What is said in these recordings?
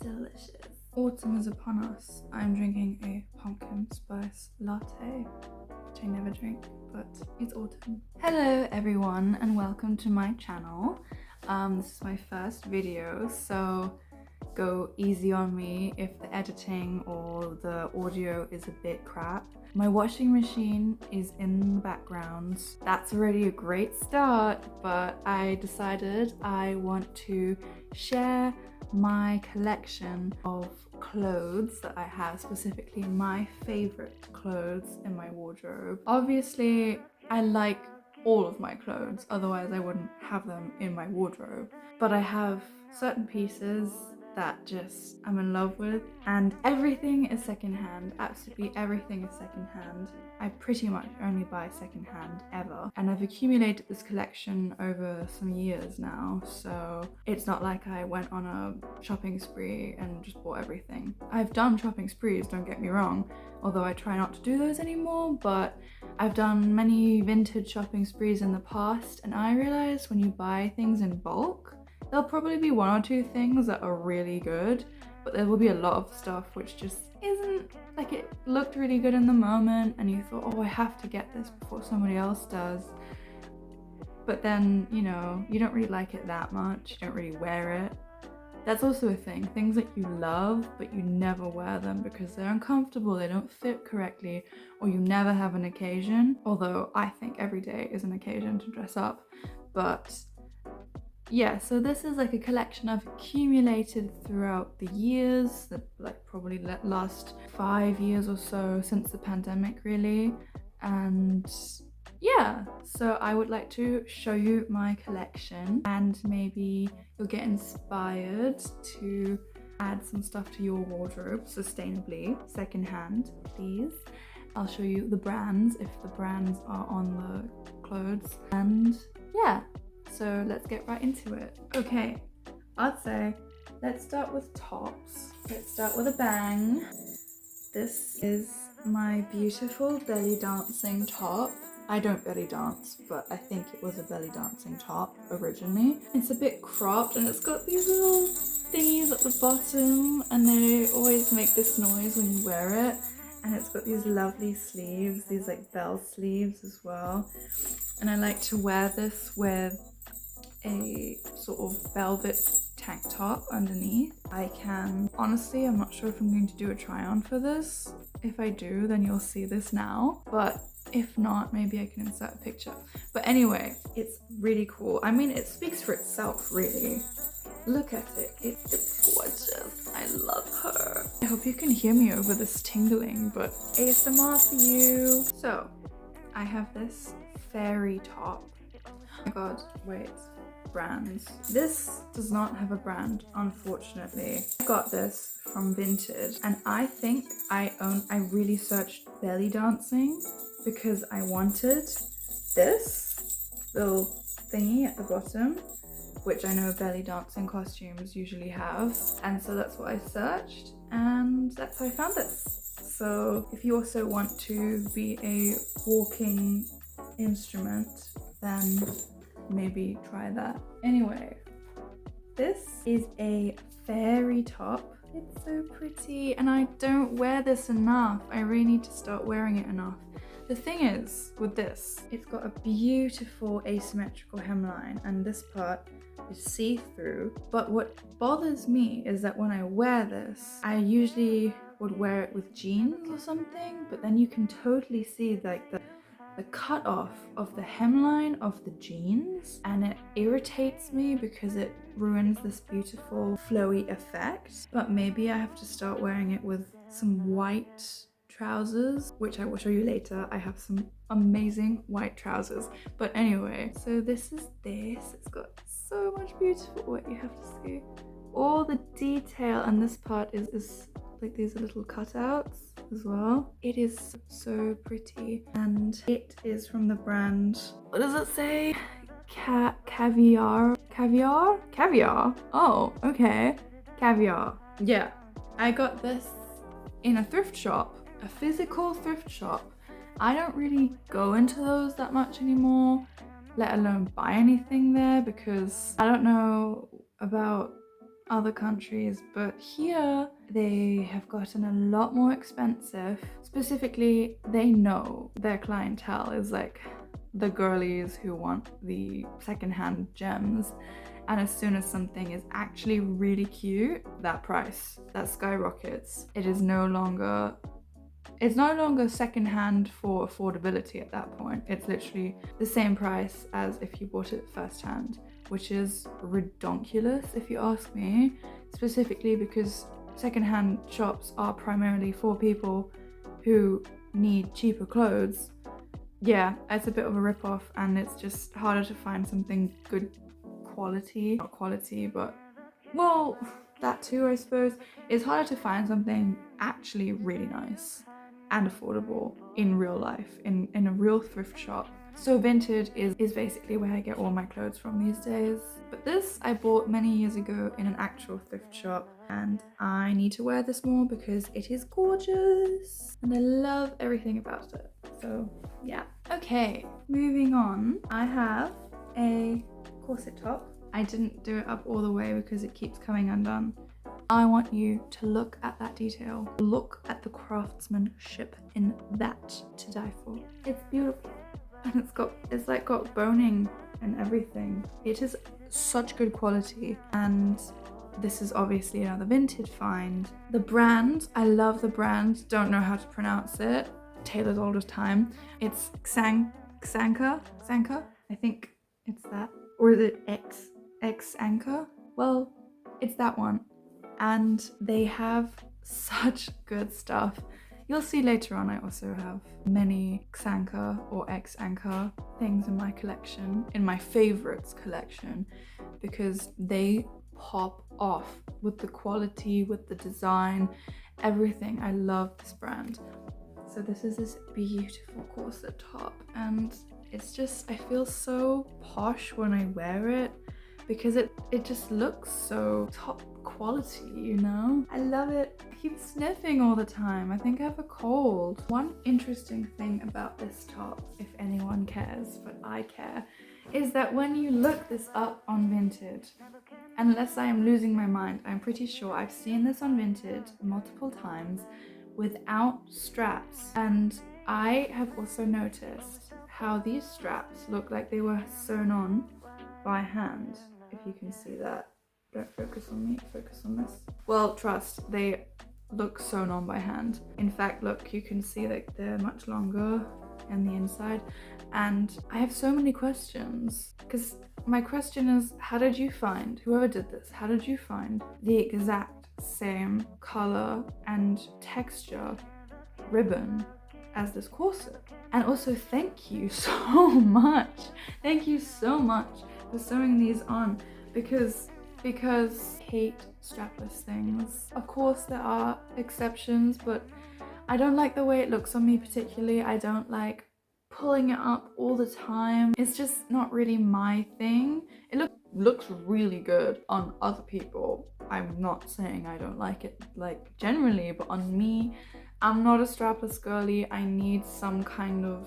delicious. Autumn is upon us. I'm drinking a pumpkin spice latte, which I never drink, but it's autumn. Hello everyone and welcome to my channel. This is my first video, so go easy on me if the editing or the audio is a bit crap. My washing machine is in the background. That's already a great start, but I decided I want to share my collection of clothes that I have, specifically my favorite clothes in my wardrobe. Obviously, I like all of my clothes, otherwise I wouldn't have them in my wardrobe. But I have certain pieces that just I'm in love with, and everything is secondhand. Absolutely everything is secondhand. I pretty much only buy secondhand ever, and I've accumulated this collection over some years now, so it's not like I went on a shopping spree and just bought everything. I've done shopping sprees, don't get me wrong, although I try not to do those anymore, but I've done many vintage shopping sprees in the past, and I realized when you buy things in bulk, there'll probably be one or two things that are really good, but there will be a lot of stuff which just isn't, like, it looked really good in the moment and you thought, oh, I have to get this before somebody else does. But then, you know, you don't really like it that much, you don't really wear it. That's also a thing, things that you love but you never wear them because they're uncomfortable, they don't fit correctly, or you never have an occasion. Although I think every day is an occasion to dress up, but yeah, so this is like a collection I've accumulated throughout the years, that like probably last 5 years or so since the pandemic really. And yeah, so I would like to show you my collection and maybe you'll get inspired to add some stuff to your wardrobe sustainably, secondhand, please. I'll show you the brands if the brands are on the clothes, and yeah. So let's get right into it. Okay, I'd say let's start with tops. Let's start with a bang. This is my beautiful belly dancing top. I don't belly dance, but I think it was a belly dancing top originally. It's a bit cropped and it's got these little thingies at the bottom and they always make this noise when you wear it. And it's got these lovely sleeves, these like bell sleeves as well. And I like to wear this with a sort of velvet tank top underneath. Honestly, I'm not sure if I'm going to do a try on for this. If I do, then you'll see this now, but if not, maybe I can insert a picture. But anyway, it's really cool. I mean, it speaks for itself, really. Look at it, it's gorgeous. I love her. I hope you can hear me over this tingling, but ASMR for you. So, I have this fairy top. Oh my god, wait. Brands. This does not have a brand, unfortunately. I got this from Vinted and I think I really searched belly dancing because I wanted this little thingy at the bottom, which I know belly dancing costumes usually have, and so that's what I searched and that's how I found this. So if you also want to be a walking instrument, then maybe try that. Anyway, this is a fairy top. It's so pretty and I don't wear this enough. I really need to start wearing it enough. The thing is with this, it's got a beautiful asymmetrical hemline and this part is see-through. But what bothers me is that when I wear this, I usually would wear it with jeans or something, but then you can totally see like the cut off of the hemline of the jeans, and it irritates me because it ruins this beautiful flowy effect. But maybe I have to start wearing it with some white trousers, which I will show you later. I have some amazing white trousers. But anyway, so this is this. It's got so much beautiful, wait, you have to see all the detail, and this part is like these little cutouts as well. It is so pretty and it is from the brand, what does it say? Caviar? Oh, okay. Caviar. Yeah, I got this in a thrift shop, a physical thrift shop. I don't really go into those that much anymore, let alone buy anything there, because I don't know about other countries, but here they have gotten a lot more expensive. Specifically, they know their clientele is like the girlies who want the secondhand gems, and as soon as something is actually really cute, that price, that skyrockets. It's no longer secondhand for affordability at that point. It's literally the same price as if you bought it firsthand, which is redonkulous if you ask me, specifically because secondhand shops are primarily for people who need cheaper clothes. Yeah, it's a bit of a rip-off, and it's just harder to find something good quality. Not quality, but, well, that too, I suppose. It's harder to find something actually really nice and affordable in real life, in a real thrift shop. So Vinted is basically where I get all my clothes from these days. But this I bought many years ago in an actual thrift shop, and I need to wear this more because it is gorgeous and I love everything about it. So yeah. Okay, moving on. I have a corset top. I didn't do it up all the way because it keeps coming undone. I want you to look at that detail. Look at the craftsmanship in that to die for. It's beautiful. And it's like got boning and everything. It is such good quality, and this is obviously another Vinted find. The brand, I love the brand, don't know how to pronounce it. Taylor's oldest time. It's Xanka, I think it's that. Or is it X Anchor? Well, it's that one. And they have such good stuff. You'll see later on I also have many Xanka or X-Anchor things in my collection, in my favorites collection, because they pop off with the quality, with the design, everything. I love this brand. So this is this beautiful corset top, and it's just, I feel so posh when I wear it because it just looks so top quality, you know? I love it. I keep sniffing all the time. I think I have a cold. One interesting thing about this top, if anyone cares, but I care, is that when you look this up on Vinted, unless I am losing my mind, I'm pretty sure I've seen this on Vinted multiple times without straps. And I have also noticed how these straps look like they were sewn on by hand, if you can see that. Don't focus on me, focus on this. Well, trust, they look sewn on by hand. In fact, look, you can see that they're much longer on the inside. And I have so many questions, because my question is, how did you find, whoever did this, how did you find the exact same color and texture ribbon as this corset? And also, thank you so much. Thank you so much for sewing these on, because I hate strapless things. Of course there are exceptions, but I don't like the way it looks on me particularly. I don't like pulling it up all the time. It's just not really my thing. It looks really good on other people. I'm not saying I don't like it like generally, but on me, I'm not a strapless girly. I need some kind of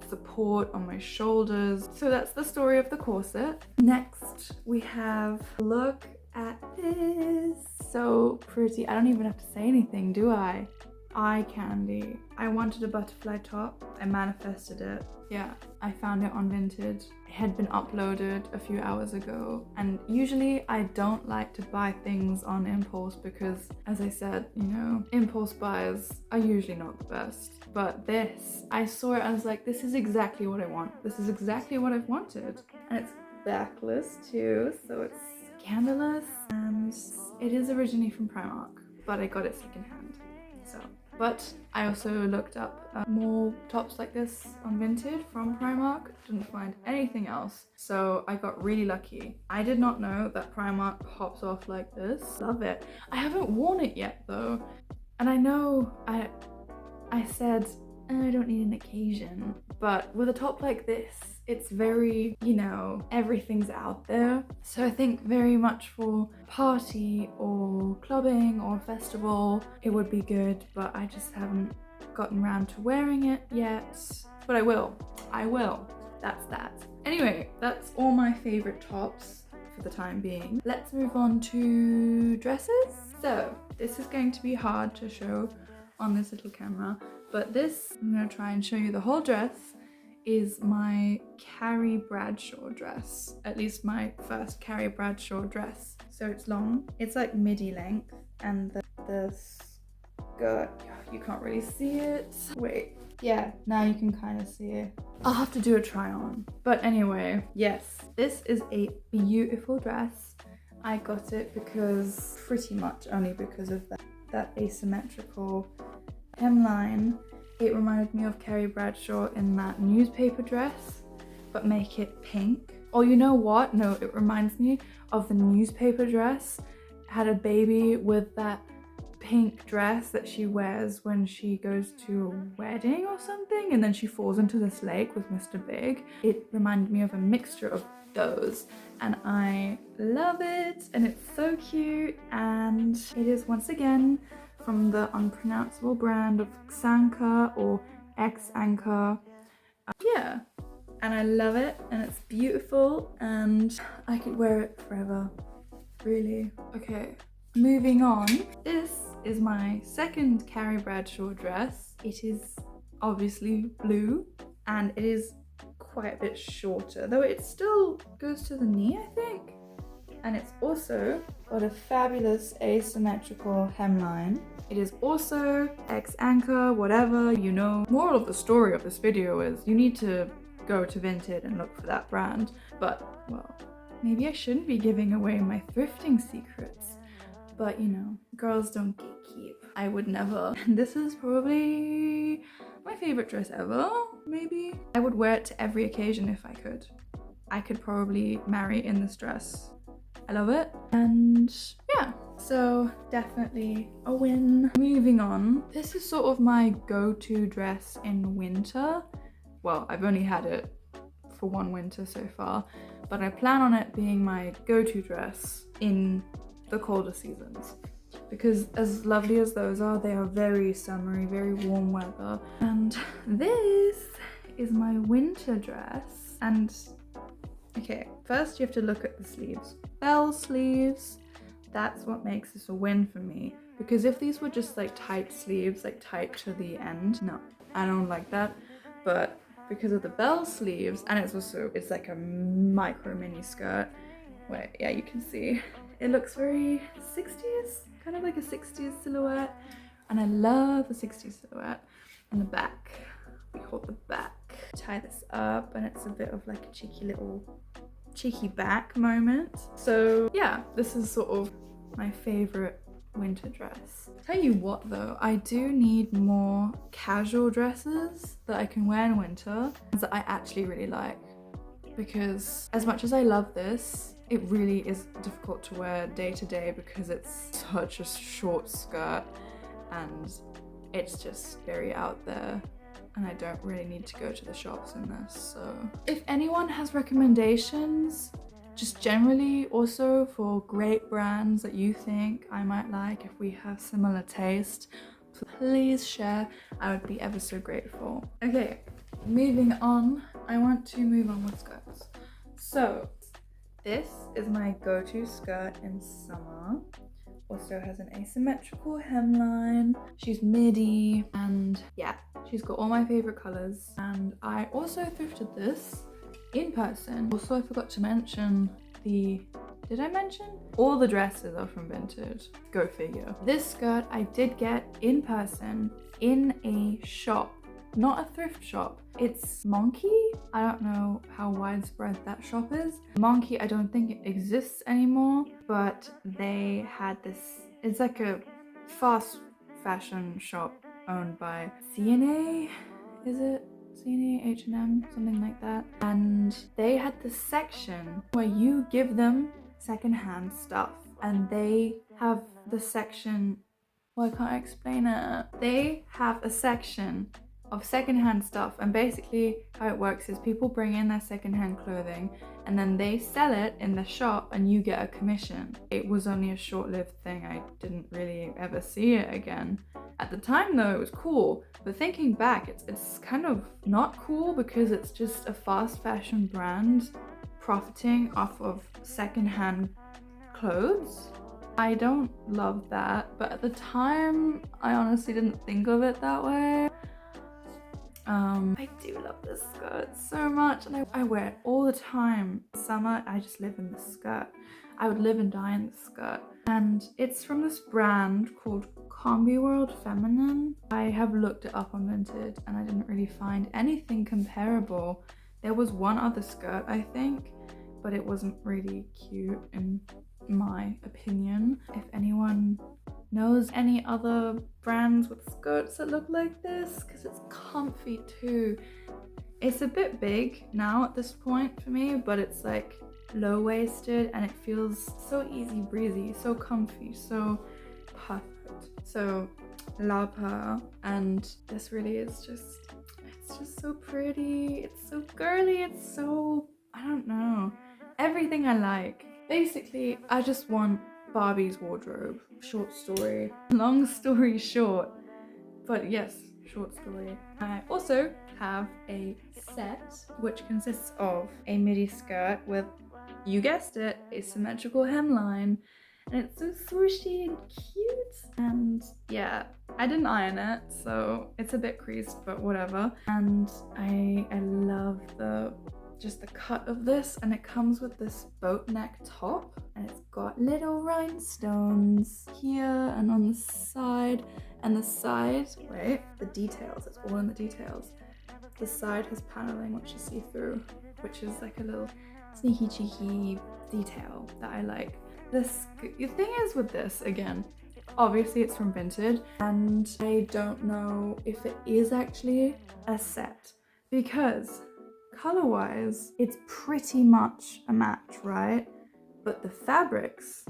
support on my shoulders. So that's the story of the corset. Next we have, look at this. So pretty. I don't even have to say anything, do I? Eye candy. I wanted a butterfly top. I manifested it. Yeah, I found it on Vinted. It had been uploaded a few hours ago, and usually I don't like to buy things on impulse because, as I said, you know, impulse buys are usually not the best. But this, I saw it, I was like, this is exactly what I want. This is exactly what I've wanted. And it's backless too, so it's scandalous, and it is originally from Primark, but I got it secondhand. So, but I also looked up more tops like this on Vinted from Primark, didn't find anything else, so I got really lucky. I did not know that Primark pops off like this. Love it. I haven't worn it yet though, and I know I said I don't need an occasion, but with a top like this, it's very, you know, everything's out there. So I think very much for party or clubbing or festival, it would be good, but I just haven't gotten around to wearing it yet. But I will. That's that. Anyway, that's all my favorite tops for for the time being. Let's move on to dresses. So this is going to be hard to show on this little camera, but this, I'm going to try and show you the whole dress, is my Carrie Bradshaw dress. At least my first Carrie Bradshaw dress. So it's long, it's like midi length, and the skirt, you can't really see it. Wait, yeah, now you can kind of see it. I'll have to do a try on. But anyway, yes, this is a beautiful dress. I got it because, pretty much only because of that asymmetrical hemline. It reminded me of Carrie Bradshaw in that newspaper dress, but make it pink. Oh, you know what? No, it reminds me of the newspaper dress. Had a baby with that pink dress that she wears when she goes to a wedding or something, and then she falls into this lake with Mr. Big. It reminded me of a mixture of those, and I love it, and it's so cute, and it is once again from the unpronounceable brand of Xanka or X-Anchor. Yeah, and I love it, and it's beautiful, and I could wear it forever, really. Okay, moving on. This is my second Carrie Bradshaw dress. It is obviously blue, and it is quite a bit shorter, though it still goes to the knee, I think. And it's also got a fabulous asymmetrical hemline. It is also X-Anchor, whatever, you know. Moral of the story of this video is you need to go to Vinted and look for that brand. But, well, maybe I shouldn't be giving away my thrifting secrets. But, you know, girls don't gatekeep. I would never. This is probably my favorite dress ever, maybe. I would wear it to every occasion if I could. I could probably marry in this dress. I love it. And yeah, so definitely a win. Moving on. This is sort of my go-to dress in winter. Well, I've only had it for one winter so far, but I plan on it being my go-to dress in the colder seasons. Because as lovely as those are, they are very summery, very warm weather. And this is my winter dress. And okay, first you have to look at the sleeves. Bell sleeves, that's what makes this a win for me. Because if these were just like tight sleeves, like tight to the end, no, I don't like that. But because of the bell sleeves, and it's like a micro mini skirt. Wait, yeah, you can see. It looks very 60s, kind of like a 60s silhouette. And I love the 60s silhouette. And the back, we hold the back. Tie this up, and it's a bit of like a cheeky back moment. So yeah, this is sort of my favorite winter dress. Tell you what though, I do need more casual dresses that I can wear in winter that I actually really like. Because as much as I love this, it really is difficult to wear day to day because it's such a short skirt and it's just very out there. And I don't really need to go to the shops in this, so. If anyone has recommendations, just generally also for great brands that you think I might like, if we have similar taste, please share. I would be ever so grateful. Okay, moving on. I want to move on with skirts. So, this is my go-to skirt in summer. Also has an asymmetrical hemline. She's midi, and yeah, she's got all my favorite colors. And I also thrifted this in person. Also, I forgot to mention did I mention? All the dresses are from Vinted. Go figure. This skirt I did get in person in a shop. Not a thrift shop. It's Monkey. I don't know how widespread that shop is. Monkey, I don't think it exists anymore, but they had this, it's like a fast fashion shop owned by CNA, is it? CNA, H&M, something like that. And they had this section where you give them secondhand stuff, and they have the section, well, I can't explain it. They have a section of secondhand stuff, and basically how it works is people bring in their secondhand clothing and then they sell it in the shop and you get a commission. It was only a short-lived thing. I didn't really ever see it again. At the time though, it was cool, but thinking back, it's kind of not cool because it's just a fast fashion brand profiting off of secondhand clothes. I don't love that, but at the time I honestly didn't think of it that way. I do love this skirt so much, and I wear it all the time. Summer, I just live in this skirt. I would live and die in this skirt. And it's from this brand called Combi World Feminine. I have looked it up on Vinted and I didn't really find anything comparable. There was one other skirt, I think, but it wasn't really cute in my opinion. If anyone knows any other brands with skirts that look like this, because it's comfy too. It's a bit big now at this point for me, but it's like low-waisted and it feels so easy breezy, so comfy, so perfect. So love her, and this really is it's just so pretty, it's so girly, it's so, I don't know, everything I like. Basically, I just want Barbie's wardrobe. Short story. Long story short, but yes, short story. I also have a set which consists of a midi skirt with, you guessed it, a symmetrical hemline, and it's so swooshy and cute. And yeah, I didn't iron it, so it's a bit creased, but whatever. And I love just the cut of this, and it comes with this boat neck top, and it's got little rhinestones here and on the side, and the side, wait, the details, it's all in the details. The side has paneling which is see-through, which is like a little sneaky cheeky detail that I like. The thing is with this, again, obviously it's from Vinted, and I don't know if it is actually a set, because color-wise, it's pretty much a match, right? But the fabrics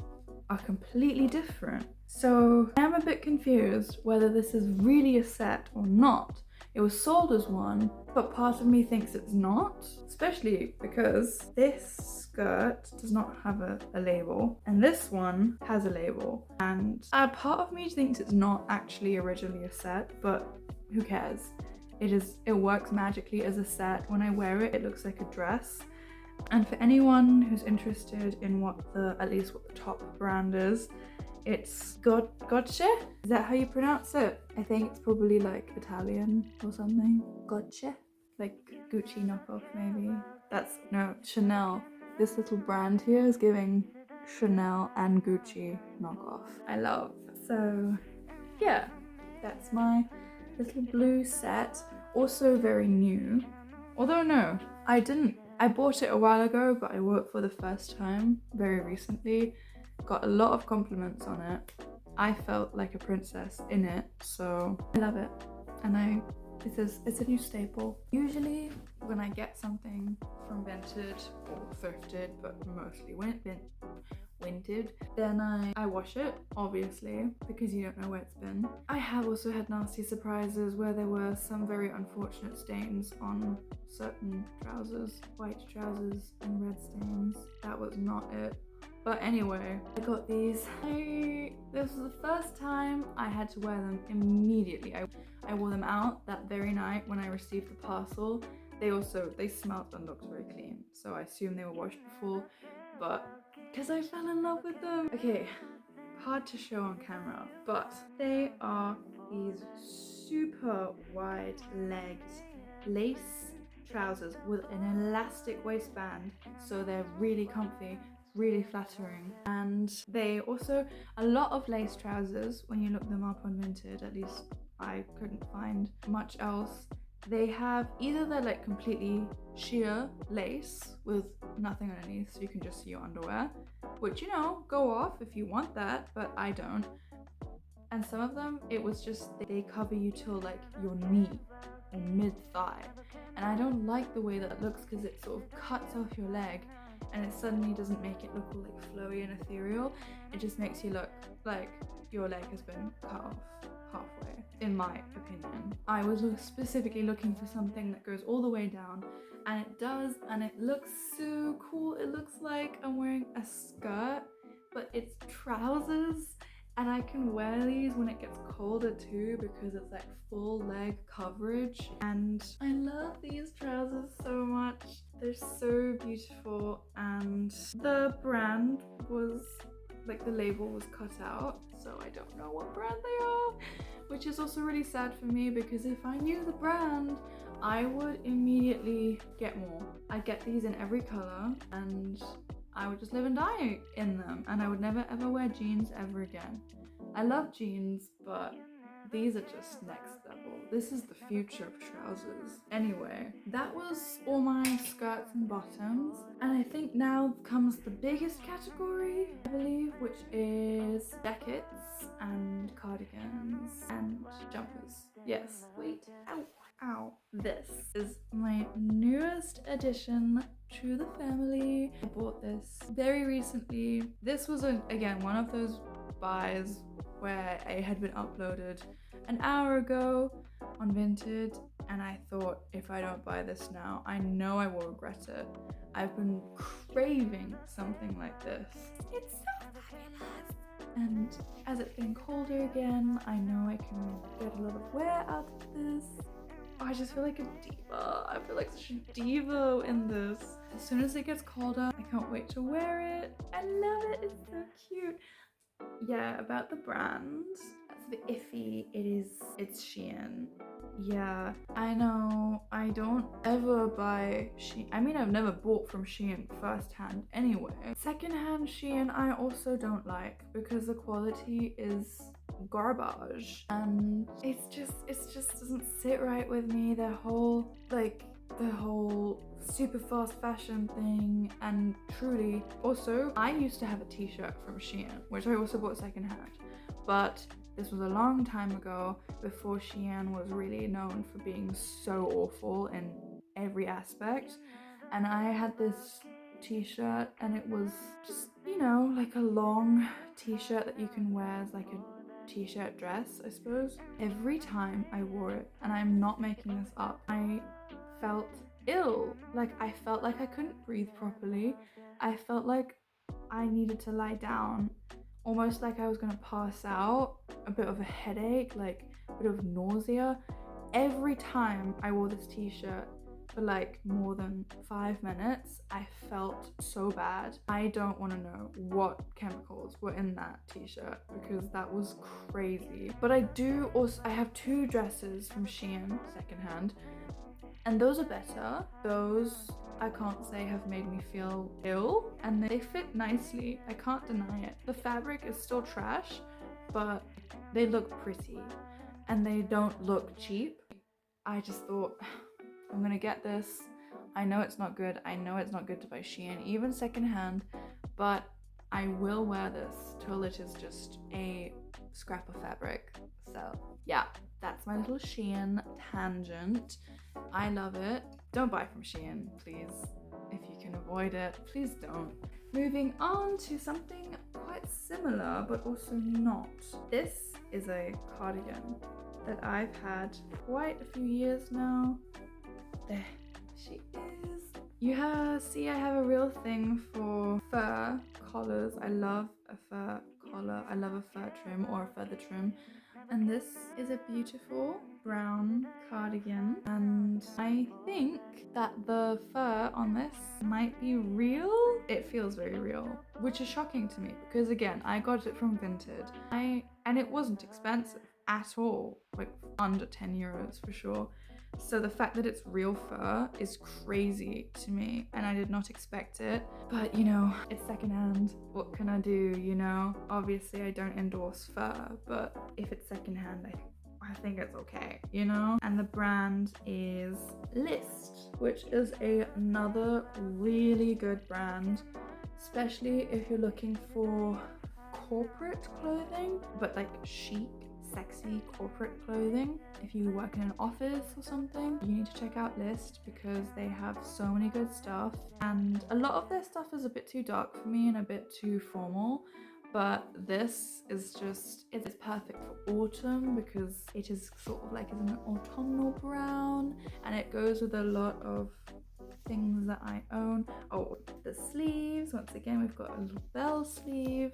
are completely different. So I am a bit confused whether this is really a set or not. It was sold as one, but part of me thinks it's not, especially because this skirt does not have a label, and this one has a label. And part of me thinks it's not actually originally a set, but who cares? It works magically as a set. When I wear it, it looks like a dress. And for anyone who's interested in at least what the top brand is, it's Gotcha? Is that how you pronounce it? I think it's probably like Italian or something. Gotcha? Like Gucci knockoff maybe. No, Chanel. This little brand here is giving Chanel and Gucci knockoff. I love. So yeah, that's my little blue set. Also very new. Although no, I bought it a while ago, but I wore it for the first time very recently. Got a lot of compliments on it. I felt like a princess in it, so I love it. And it's a new staple. Usually when I get something from Vinted or Thrifted, but mostly Vinted, then I wash it, obviously, because you don't know where it's been. I have also had nasty surprises where there were some very unfortunate stains on certain trousers, white trousers and red stains. That was not it. But anyway, I got these. This was the first time I had to wear them immediately. I wore them out that very night when I received the parcel. They smelled and looked very clean, so I assume they were washed before, but because I fell in love with them. Okay, hard to show on camera, but they are these super wide-legged lace trousers with an elastic waistband, so they're really comfy, really flattering. And they also, a lot of lace trousers, when you look them up on Vinted, at least I couldn't find much else, they have either they're like completely sheer lace with nothing underneath so you can just see your underwear, which, you know, go off if you want that, but I don't. And some of them, it was just, they cover you till like your knee or mid-thigh, and I don't like the way that it looks because it sort of cuts off your leg and it suddenly doesn't make it look all like flowy and ethereal. It just makes you look like your leg has been cut off halfway, in my opinion. I was specifically looking for something that goes all the way down, and it does, and it looks so cool. It looks like I'm wearing a skirt, but it's trousers, And I can wear these when it gets colder too because it's like full leg coverage. And I love these trousers so much. They're so beautiful, and the brand was like, the label was cut out, so I don't know what brand they are, which is also really sad for me because if I knew the brand, I would immediately get more. I'd get these in every color and I would just live and die in them, and I would never ever wear jeans ever again. I love jeans, but these are just next level. This is the future of trousers. Anyway, that was all my skirts and bottoms. And I think now comes the biggest category, I believe, which is jackets and cardigans and jumpers. Yes, wait, ow, ow. This is my newest addition to the family. I bought this very recently. This was, again, one of those buys where it had been uploaded an hour ago on Vinted, and I thought, if I don't buy this now, I know I will regret it. I've been craving something like this. It's so fabulous. And as it's getting colder again, I know I can get a lot of wear out of this. I just feel like a diva. I feel like such a diva in this. As soon as it gets colder, I can't wait to wear it. I love it, it's so cute. Yeah, about the brand, that's a bit iffy. It's Shein. Yeah, I know, I don't ever buy Shein. I mean, I've never bought from Shein firsthand anyway. Secondhand Shein I also don't like because the quality is garbage, and it just doesn't sit right with me. The whole super fast fashion thing. And truly, also, I used to have a t-shirt from Shein, which I also bought secondhand, but this was a long time ago, before Shein was really known for being so awful in every aspect. And I had this t-shirt, and it was just, you know, like a long t-shirt that you can wear as like a t-shirt dress, I suppose. Every time I wore it, and I'm not making this up, I felt ill. Like, I felt like I couldn't breathe properly. I felt like I needed to lie down, almost like I was gonna pass out, a bit of a headache, like a bit of nausea. Every time I wore this t-shirt for like more than 5 minutes, I felt so bad. I don't want to know what chemicals were in that t-shirt because that was crazy. But I have 2 dresses from Shein secondhand, and those are better. Those, I can't say have made me feel ill, and they fit nicely. I can't deny it. The fabric is still trash, but they look pretty and they don't look cheap. I just thought, I'm gonna get this. I know it's not good. I know it's not good to buy Shein, even secondhand, but I will wear this till it is just a scrap of fabric. So yeah, that's my little Shein tangent. I love it. Don't buy from Shein, please. If you can avoid it, please don't. Moving on to something quite similar, but also not. This is a cardigan that I've had quite a few years now. There she is. See, I have a real thing for fur collars. I love a fur collar. I love a fur trim or a feather trim. And this is a beautiful brown cardigan. And I think that the fur on this might be real. It feels very real, which is shocking to me because, again, I got it from Vinted. And it wasn't expensive at all, like under 10 euros for sure. So the fact that it's real fur is crazy to me, and I did not expect it. But you know, it's secondhand. What can I do, you know? Obviously I don't endorse fur, but if it's secondhand, I think it's okay, you know? And the brand is List, which is another really good brand, especially if you're looking for corporate clothing, but like chic, sexy corporate clothing. If you work in an office or something, you need to check out List because they have so many good stuff, and a lot of their stuff is a bit too dark for me and a bit too formal, but this is just, it's perfect for autumn because it is sort of like an autumnal brown, and it goes with a lot of things that I own. Oh, the sleeves, once again we've got a little bell sleeve.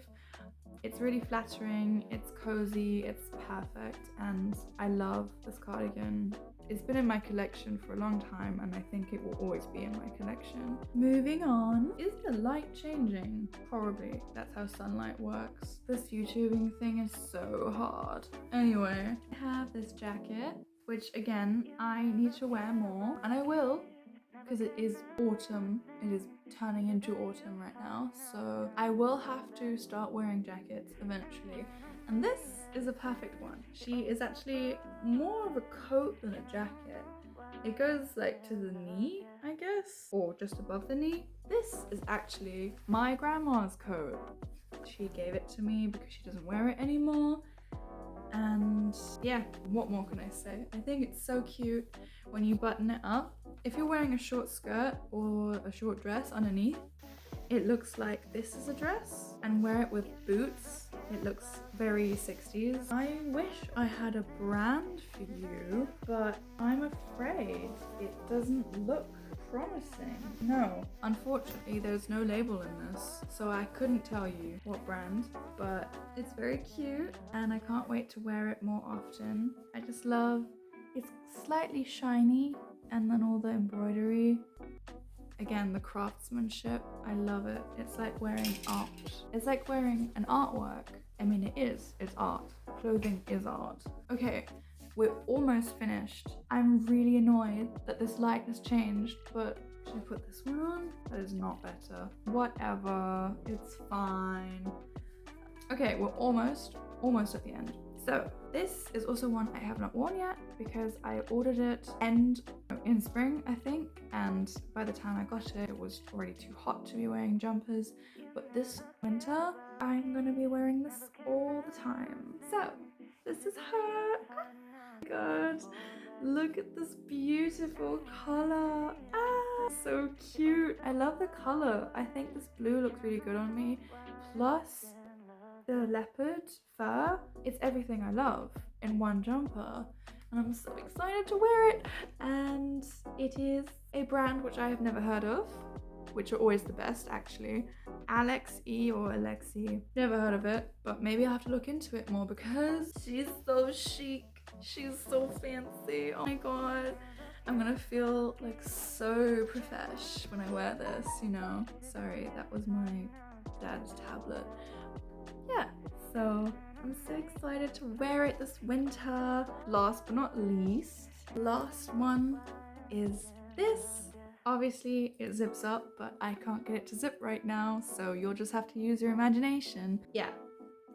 It It's really flattering, it's cozy, it's perfect, and I love this cardigan. It's been in my collection for a long time, and I think it will always be in my collection. Moving on, is the light changing? Probably, that's how sunlight works. This YouTubing thing is so hard. Anyway, I have this jacket, which again, I need to wear more, and I will, because it is autumn. It is turning into autumn right now, so I will have to start wearing jackets eventually. And this is a perfect one. She is actually more of a coat than a jacket. It goes like to the knee, I guess, or just above the knee. This is actually my grandma's coat. She gave it to me because she doesn't wear it anymore. And yeah, what more can I say? I think it's so cute when you button it up. If you're wearing a short skirt or a short dress underneath, it looks like this is a dress, and wear it with boots. It looks very 60s. I wish I had a brand for you, but I'm afraid it doesn't look promising. No, unfortunately there's no label in this, so I couldn't tell you what brand, but it's very cute and I can't wait to wear it more often. I just love, it's slightly shiny, and then all the embroidery. Again, the craftsmanship, I love it. It's like wearing art. It's like wearing an artwork. I mean, it is, it's art. Clothing is art. Okay, we're almost finished. I'm really annoyed that this light has changed, but should I put this one on? That is not better. Whatever, it's fine. Okay, we're almost at the end. So this is also one I have not worn yet because I ordered it in spring, I think, and by the time I got it, it was already too hot to be wearing jumpers. But this winter, I'm gonna be wearing this all the time. So this is her. Oh my god, look at this beautiful color. Ah, so cute. I love the color. I think this blue looks really good on me. Plus the leopard fur, it's everything I love in one jumper, and I'm so excited to wear it. And it is a brand which I have never heard of, which are always the best actually. Alex E or Alexi, never heard of it, but maybe I'll have to look into it more because she's so chic, she's so fancy. Oh my god, I'm gonna feel like so profesh when I wear this, you know. Sorry, that was my dad's tablet. Yeah, so I'm so excited to wear it this winter. Last but not least, last one is this. Obviously it zips up, but I can't get it to zip right now, so you'll just have to use your imagination. Yeah,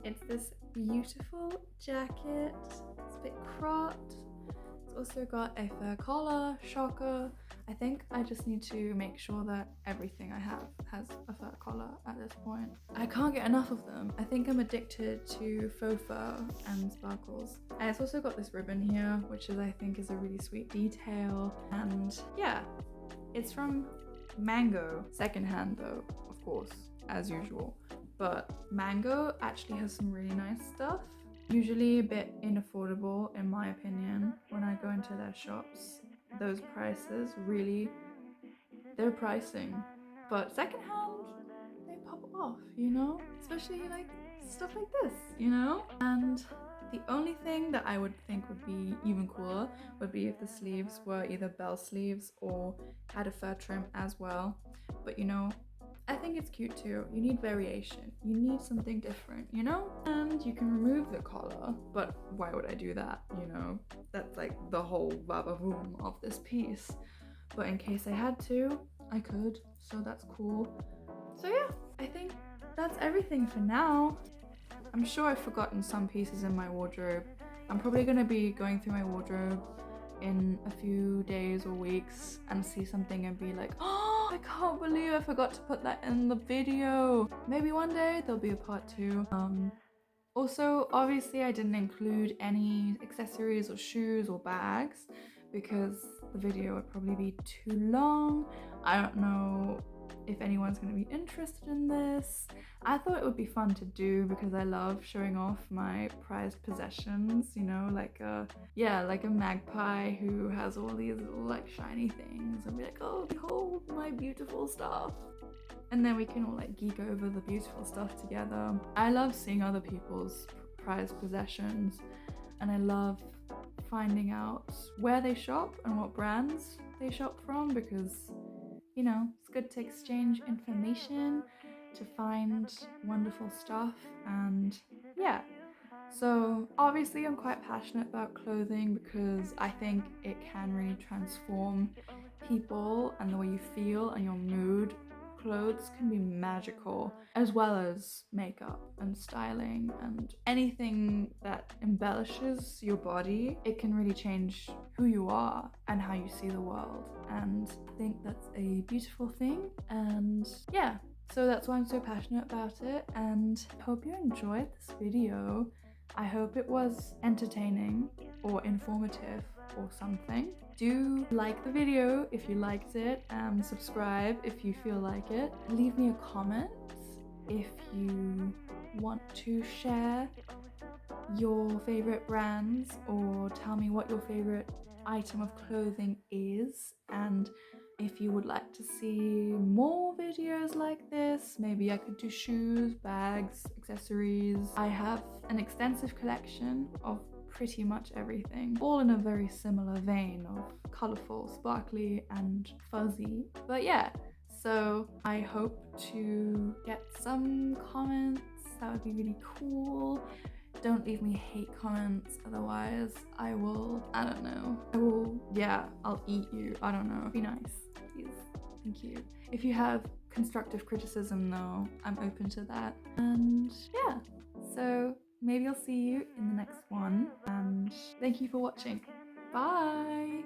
it's this beautiful jacket. It's a bit cropped. It's also got a fur collar, shocker. I think I just need to make sure that everything I have has a fur collar at this point. I can't get enough of them. I think I'm addicted to faux fur and sparkles. And it's also got this ribbon here, which is, I think, is a really sweet detail. And yeah, it's from Mango. Secondhand though, of course, as usual. But Mango actually has some really nice stuff. Usually a bit unaffordable in my opinion when I go into their shops. Those prices really, they're pricing, but secondhand, they pop off, you know, especially like stuff like this, you know. And the only thing that I would think would be even cooler would be if the sleeves were either bell sleeves or had a fur trim as well. But you know, I think it's cute too. You need variation. You need something different, you know? And you can remove the collar, but why would I do that, you know? That's like the whole va-va-voom of this piece. But in case I had to, I could, so that's cool. So yeah, I think that's everything for now. I'm sure I've forgotten some pieces in my wardrobe. I'm probably gonna be going through my wardrobe in a few days or weeks and see something and be like, oh, I can't believe I forgot to put that in the video. Maybe one day there'll be a part 2. Also, obviously I didn't include any accessories or shoes or bags because the video would probably be too long. I don't know if anyone's going to be interested in this. I thought it would be fun to do because I love showing off my prized possessions, you know, like a magpie who has all these little like shiny things and be like, oh, behold my beautiful stuff. And then we can all like geek over the beautiful stuff together. I love seeing other people's prized possessions, and I love finding out where they shop and what brands they shop from, because you know, it's good to exchange information, to find wonderful stuff, and yeah. So obviously I'm quite passionate about clothing because I think it can really transform people and the way you feel and your mood. Clothes can be magical, as well as makeup and styling and anything that embellishes your body. It can really change who you are and how you see the world. And I think that's a beautiful thing. And yeah, so that's why I'm so passionate about it, and I hope you enjoyed this video. I hope it was entertaining or informative or something. Do like the video if you liked it, and subscribe if you feel like it. Leave me a comment if you want to share your favorite brands, or tell me what your favorite item of clothing is, and if you would like to see more videos like this. Maybe I could do shoes, bags, accessories. I have an extensive collection of pretty much everything, all in a very similar vein of colourful, sparkly and fuzzy. But yeah, so I hope to get some comments. That would be really cool. Don't leave me hate comments, otherwise I don't know. I'll eat you. I don't know. Be nice, please. Thank you. If you have constructive criticism though, I'm open to that. And yeah, so maybe I'll see you in the next one, and thank you for watching. Bye!